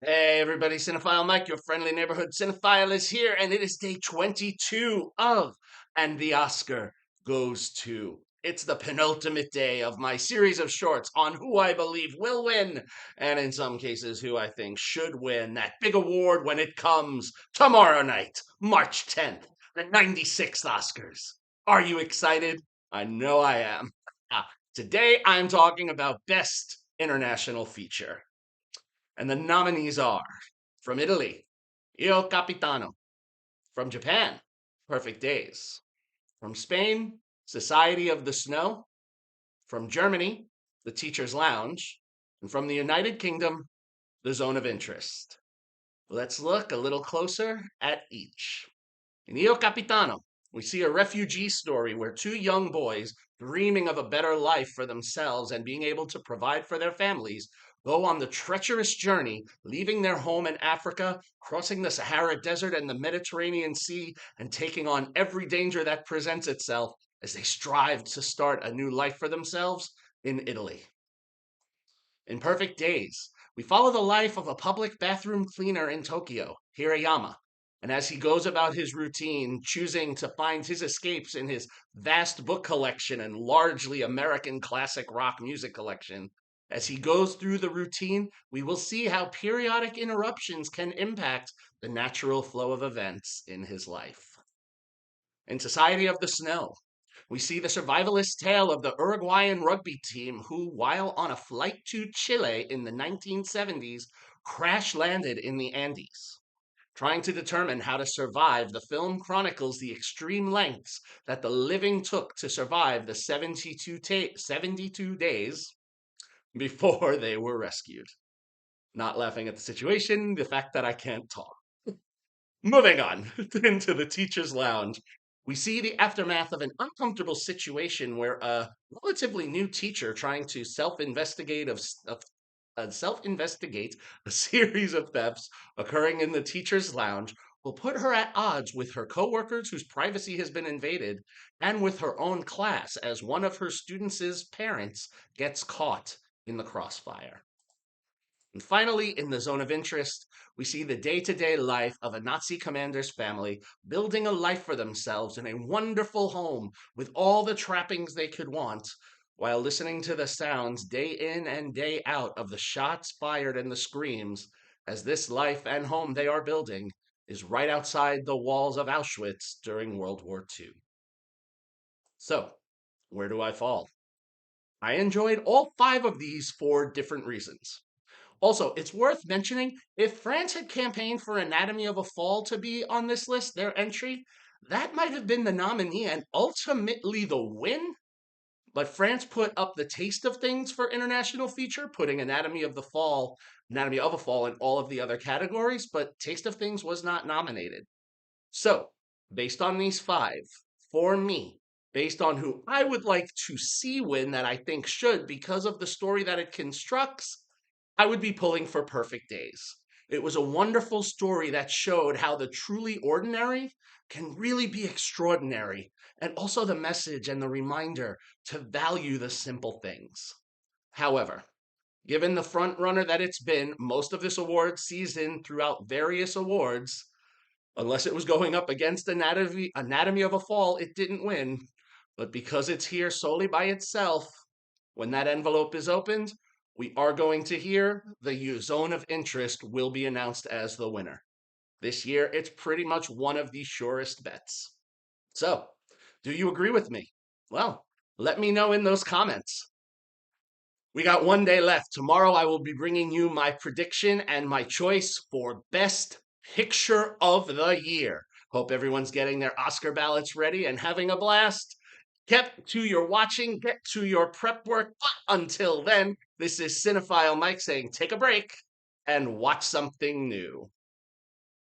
Hey everybody, Cinephile Mike, your friendly neighborhood cinephile is here, and it is day 22 of And the Oscar Goes To. It's the penultimate day of my series of shorts on who I believe will win, and in some cases, who I think should win that big award when it comes tomorrow night, March 10th, the 96th Oscars. Are you excited? I know I am. Today I'm talking about Best International Feature. And the nominees are from Italy, Il Capitano. From Japan, Perfect Days. From Spain, Society of the Snow. From Germany, The Teacher's Lounge. And from the United Kingdom, The Zone of Interest. Let's look a little closer at each. In Il Capitano, we see a refugee story where two young boys, dreaming of a better life for themselves and being able to provide for their families, go on the treacherous journey, leaving their home in Africa, crossing the Sahara Desert and the Mediterranean Sea, and taking on every danger that presents itself as they strive to start a new life for themselves in Italy. In Perfect Days, we follow the life of a public bathroom cleaner in Tokyo, Hirayama, and as he goes about his routine, choosing to find his escapes in his vast book collection and largely American classic rock music collection, as he goes through the routine, we will see how periodic interruptions can impact the natural flow of events in his life. In Society of the Snow, we see the survivalist tale of the Uruguayan rugby team who, while on a flight to Chile in the 1970s, crash landed in the Andes. Trying to determine how to survive, the film chronicles the extreme lengths that the living took to survive the 72 days before they were rescued. Not laughing at the situation, the fact that I can't talk. Moving on into the teacher's lounge, we see the aftermath of an uncomfortable situation where a relatively new teacher trying to self-investigate a series of thefts occurring in the teacher's lounge will put her at odds with her coworkers whose privacy has been invaded and with her own class as one of her students' parents gets caught in the crossfire. And finally, in the zone of interest, we see the day to day life of a Nazi commander's family building a life for themselves in a wonderful home with all the trappings they could want, while listening to the sounds day in and day out of the shots fired and the screams, as this life and home they are building is right outside the walls of Auschwitz during World War II. So, where do I fall? I enjoyed all five of these for different reasons. Also, it's worth mentioning if France had campaigned for Anatomy of a Fall to be on this list, their entry, that might have been the nominee and ultimately the win. But France put up the taste of things for international feature, putting Anatomy of a Fall in all of the other categories, but Taste of Things was not nominated. So, based on these five, for me, based on who I would like to see win that I think should because of the story that it constructs, I would be pulling for Perfect Days. It was a wonderful story that showed how the truly ordinary can really be extraordinary, and also the message and the reminder to value the simple things. However, given the front runner that it's been most of this award season throughout various awards, unless it was going up against Anatomy of a Fall, it didn't win. But because it's here solely by itself, when that envelope is opened, we are going to hear the zone of interest will be announced as the winner. This year, it's pretty much one of the surest bets. So, do you agree with me? Well, let me know in those comments. We got one day left. Tomorrow, I will be bringing you my prediction and my choice for Best Picture of the Year. Hope everyone's getting their Oscar ballots ready and having a blast. Get to your watching, get to your prep work. But until then, this is Cinephile Mike saying take a break and watch something new.